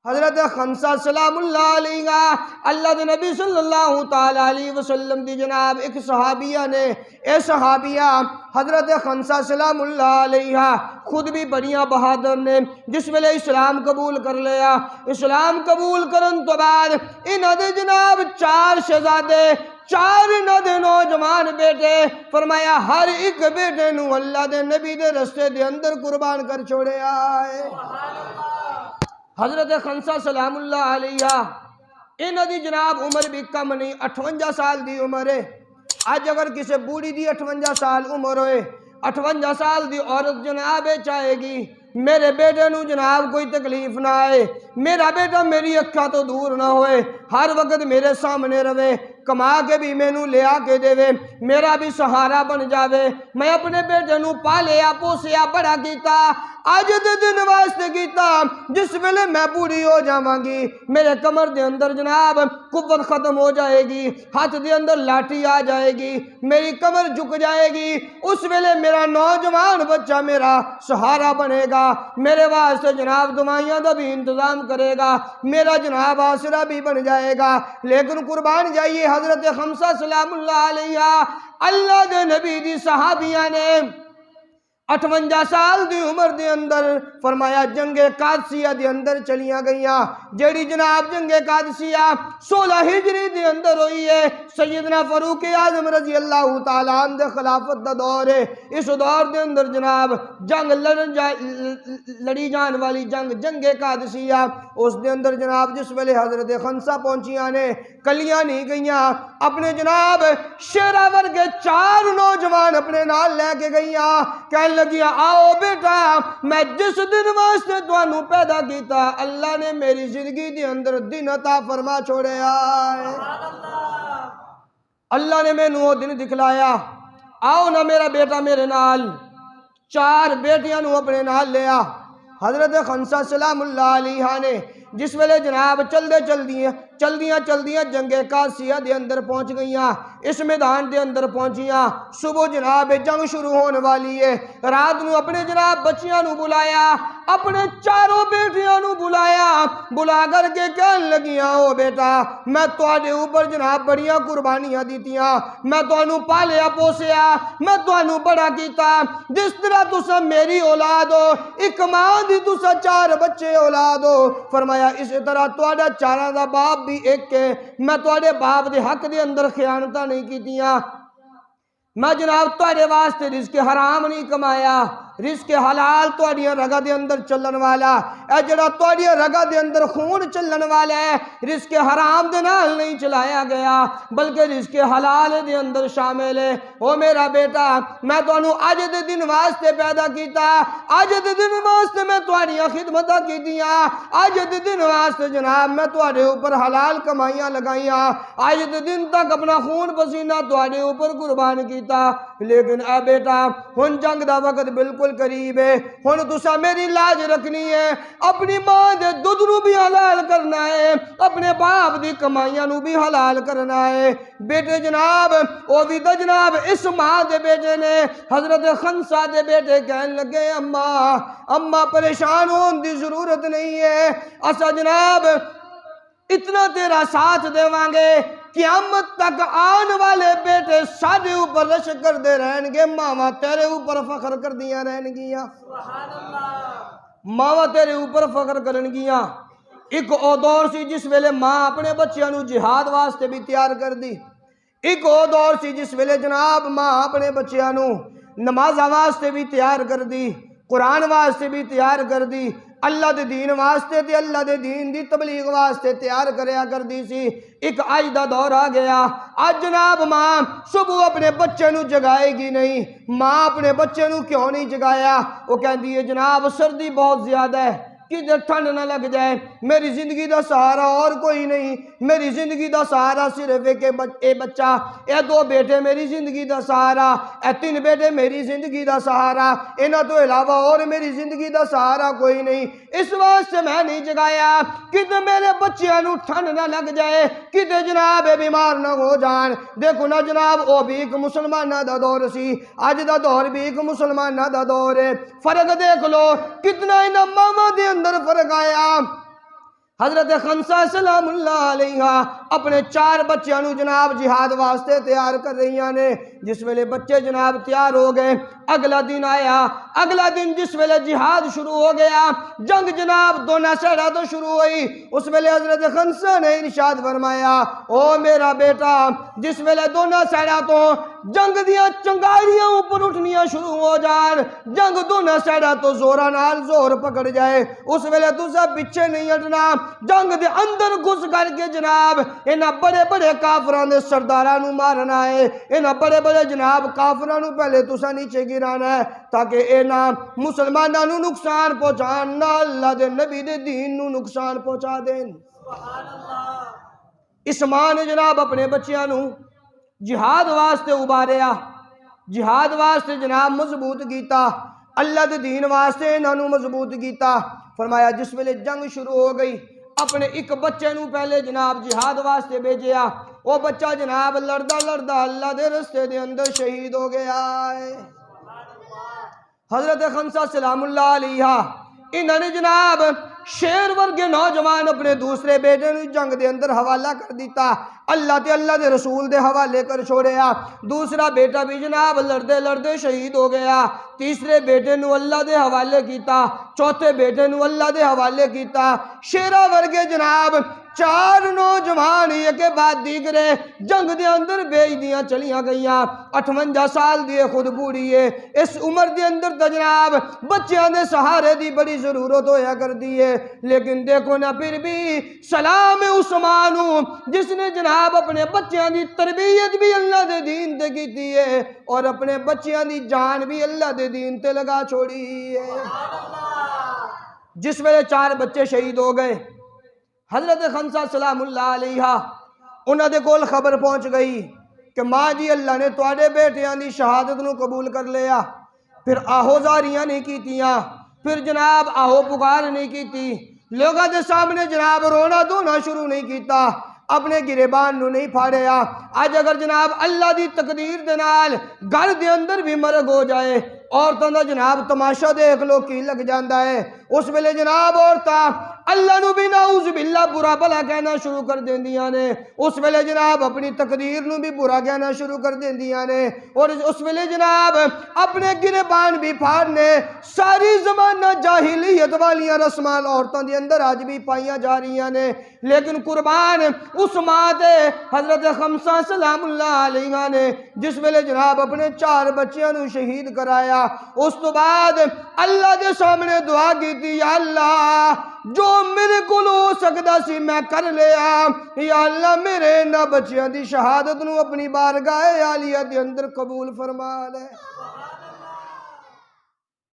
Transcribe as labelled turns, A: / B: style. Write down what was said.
A: حضرت خنسا سلام اللہ علیہ اللہ دے نبی صلی اللہ تعالیٰ علیہ وسلم دی جناب ایک صحابیہ نے صحابیہ حضرت خنسا سلام اللہ علیہ خود بھی بڑیاں بہادر نے جس ویلے اسلام قبول کر لیا اسلام قبول کرن تو بعد انہاں دے جناب 4 شہزادے 4 انہاں دے نوجوان بیٹے فرمایا ہر ایک بیٹے نو اللہ دے نبی دے رستے دے اندر قربان کر چھوڑیا ہے حضرت خنسا سلام اللہ علیہ انہاں دی جناب عمر بھی کم نہیں 58 سال دی عمر ہے آج اگر کسی بوڑھی دی 58 سال عمر ہوئے 58 سال دی عورت جناب چاہے گی میرے بیٹے نو جناب کوئی تکلیف نہ آئے میرا بیٹا میری اکھا تو دور نہ ہوئے ہر وقت میرے سامنے رہے کما کے بھی میں نو لے آ کے دے میرا بھی سہارا بن جاوے میں اپنے بیٹے نو پالیا پوسیا بڑا کیتا آج دے دن واسطے کیتا جس ویلے میں بوڑھی ہو جاواں گی میرے کمر دے اندر جناب قوت ختم ہو جائے گی ہاتھ دے اندر لاٹھی آ جائے گی میری کمر جھک جائے گی اس ویلے میرا نوجوان بچہ میرا سہارا بنے گا میرے واسطے جناب دمائیاں دا بھی انتظام کرے گا میرا جناب آسرا بھی بن جائے گا لیکن قربان جائیے حضرت خمسہ سلام اللہ علیہ اللہ دے نبی دی صحابیہ نے 58 سال دی عمر دے اندر فرمایا جنگ قادسیہ دے اندر چلیاں گئیاں جیڑی جناب جنگ قادسیہ 16 ہجری دے اندر ہوئی ہے سیدنا فاروق اعظم رضی اللہ تعالیٰ عنہ دے خلافت دا دور ہے اس دور دے اندر جناب جنگ لڑی جان والی جنگ قادسیہ اس دے اندر جناب جس ویلے حضرت خنسا پہنچیاں نے کلیاں نہیں گئیاں اپنے جناب شیراور کے 4 نوجوان اپنے نال لے کے گئیاں کہنے لگیا آؤ بیٹا میں جس دن واسطے تانوں پیدا کیتا اللہ نے میری زندگی دے اندر دن عطا فرما چھوڑے آئے اللہ نے میں نو دن دکھلایا آؤ نہ میرا بیٹا میرے نال 4 بیٹیاں نو اپنے نال لیا حضرت خنسا سلام اللہ علیہ نے جس ویلے جناب چلدیاں جنگ قادسیہ دے اندر پہنچ گئیاں اس میدان دے اندر پہنچیاں صبح جناب جنگ شروع ہونے والی ہے رات نو اپنے جناب بچیاں نو بلایا اپنے 4 بیٹیاں نو بلا کر کے کہنے لگیاں او بیٹا میں تواڈے اوپر جناب بڑیاں قربانیاں دیتیاں میں تانوں پالیا پوسیا میں تانوں بڑا کیتا جس طرح تسا میری اولاد ہو ایک ماں دی تسا 4 بچے اولاد ہو فرمایا اسی طرح تواڈا 4 دا باپ بھی ایک ہے میں تواڈے باپ دے حق دے اندر خیانتاں نہیں کیتیاں میں جناب تواڈے واسطے رزق حرام نہیں کمایا رزق حلال تواڈیاں رگاں دے اندر چلن والا اے جڑا تواڈیاں رگاں دے اندر خون چلن والا ہے رزق حرام دے نال نہیں چلایا گیا بلکہ رزق حلال دے اندر شامل ہے او میرا بیٹا میں تانوں اج دے دن واسطے پیدا کیتا اج دے دن واسطے میں تواڈیاں خدمتاں کیتیاں اج دے دن واسطے جناب میں تواڈے اوپر حلال کمائیاں لگائیاں اج دے دن تک اپنا خون پسینہ تواڈے اوپر قربان کیتا لیکن اے بیٹا ہن جنگ دا وقت بالکل قریب ہے ہن تسا میری لاج رکھنی ہے اپنی ماں دے دودھ نو بھی حلال کرنا ہے اپنے باپ دی کمائیاں نو بھی حلال کرنا ہے بیٹے جناب او بھی دا جناب اس ماں دے بیٹے نے حضرت خنسا دے بیٹے کہنے لگے اماں پریشان ہون دی ضرورت نہیں ہے اسا جناب اتنا تیرا ساتھ دے وانگے قیامت تک آن والے بیٹے سادے اوپر رشک کر دے رہن گے ماما تیرے اوپر فخر کر دیا رہن گیا ماما تیرے اوپر فخر کرن گیا ایک او دور سی جس ویلے ماں اپنے بچیاں نو جہاد واسطے بھی تیار کر دی ایک او دور سی جس ویلے جناب ماں اپنے بچیاں نو نماز واسطے بھی تیار کر دی قرآن واسطے بھی تیار کر دی اللہ دے دین واسطے تے اللہ دے دین دی تبلیغ واسطے تیار کریا کر دی سی ایک آج دا دور آ گیا آج جناب ماں صبح اپنے بچے نو جگائے گی نہیں ماں اپنے بچے نو کیوں نہیں جگایا وہ کہندی ہے جناب سردی بہت زیادہ ہے کدھر ٹھنڈ نہ لگ جائے میری زندگی دا سہارا اور کوئی نہیں میری زندگی دا سہارا صرف ایک بچہ اے 2 بیٹے میری زندگی دا سہارا اے 3 بیٹے میری زندگی دا سہارا انہاں تو علاوہ اور میری زندگی دا سہارا کوئی نہیں اس واسطے میں نہیں جگایا کدھر میرے بچیاں نو ٹھنڈ نہ لگ جائے کدھر جناب بیمار نہ ہو جان دیکھو نا جناب او بھی ایک مسلمانہ دا دور سی آج دا دور بھی ایک مسلمانہ دا دور ہے فرق دیکھ لو کتنا انہاں ماما دے اندر فرق آیا حضرت خنسا سلام اللہ علیہ اپنے 4 بچیاں نو جناب جہاد واسطے تیار کر رہی نے. جس ویلے بچے جناب تیار ہو گئے اگلا دن آیا. اگلا دن جس ویلے جہاد شروع ہو گیا جنگ جناب دونوں سیڈا تو شروع ہوئی. اس ویلے حضرت خنسا نے ارشاد فرمایا او میرا بیٹا جس ویلے دونوں سیڈا تو جنگ دیاں چنگاریاں اوپر اٹھنیاں شروع ہو جان جنگ دونوں سیڈا تو زورا نال زور پکڑ جائے اس ویلے تسا پیچھے نہیں ہٹنا. جنگ دے اندر گھس کر کے جناب انہاں بڑے بڑے کافران دے سرداراں نو مارنا ہے. انہاں بڑے بڑے جناب کافراں نو پہلے تسا نیچے گرانا ہے تاکہ انہاں مسلماناں نو نقصان پہنچان نہ اللہ دے نبی دے دین نو نقصان پہنچا دین. اس ماں نے جناب اپنے بچیاں نو جہاد واسطے اباریا جہاد واسطے جناب مضبوط کیتا اللہ دے دین واسطے انہاں نو مضبوط کیتا. فرمایا جس ویلے جنگ شروع ہو گئی اپنے ایک بچے نو پہلے جناب جہاد واسطے بھیجیا. وہ بچہ جناب لڑدا لڑدا اللہ دے رستے دے اندر شہید ہو گیا ہے. حضرت خنسا سلام اللہ علیہ انہوں نے جناب شیر ورگے نوجوان اپنے دوسرے بیٹے نو جنگ دے اندر حوالہ کر دیتا. اللہ تے اللہ دے رسول دے حوالے کر چھوڑیا. دوسرا بیٹا بھی جناب لڑدے لڑدے شہید ہو گیا. تیسرے بیٹے نو اللہ دے حوالے کیتا. چوتھے بیٹے نو اللہ دے حوالے کیتا. شیرہ ورگے جناب 4 نوجوان یہ کے بعد دیگرے جنگ دے اندر بیج دیاں چلیاں گئیاں. 58 سال دیے خود بوڑھی ہے. اس عمر دے اندر تا جناب بچیاں دے سہارے دی بڑی ضرورت ہویا کر دیئے. لیکن دیکھو نہ پھر بھی سلام عثمانو جس نے جناب اپنے بچیاں دی تربیت بھی اللہ دے دین تے کی دیئے اور اپنے بچیاں دی جان بھی اللہ دے دین تے لگا چھوڑی ہے. جس ویلے 4 بچے شہید ہو گئے حضرت خنسا سلام اللہ علیہ انہاں دے کول خبر پہنچ گئی کہ ماں جی اللہ نے تواڈے بیٹیاں دی شہادت نو قبول کر لیا. پھر آہو زاریاں نہیں کیتیاں پھر جناب آہو پکار نہیں کیتی. لوگاں دے سامنے جناب رونا دھونا شروع نہیں کیتا. اپنے گریبان نو نہیں پھاڑیا. آج اگر جناب اللہ دی تقدیر دے نال گھر دے اندر بھی مرگ ہو جائے عورتاں دا جناب تماشا دیکھ لو کی لگ جاندا ہے. اس ویلے جناب عورتاں اللہ نو بھی نعوذ باللہ برا بھلا کہنا شروع کر دیندیاں نے. اس ویلے جناب اپنی تقدیر نو بھی برا کہنا شروع کر دیندیاں نے. اور اس ویلے جناب اپنے گریبان بھی پھاڑنے ساری زمانہ جاہلیت والیاں رسمان عورتاں دے اندر آج بھی پائیاں جا رہیاں نے. لیکن قربان اس ماں دے حضرت خنسا سلام اللہ علیہ نے جس ویلے جناب اپنے 4 بچیاں نو شہید کرایا اس تو بعد اللہ دے سامنے دعا کی تھی یا اللہ جو میرے کو ہو سکتا سی میں کر لیا. یا اللہ میرے نہ بچیاں دی شہادت نو اپنی بارگاہ عالیہ دے اندر قبول فرما لے.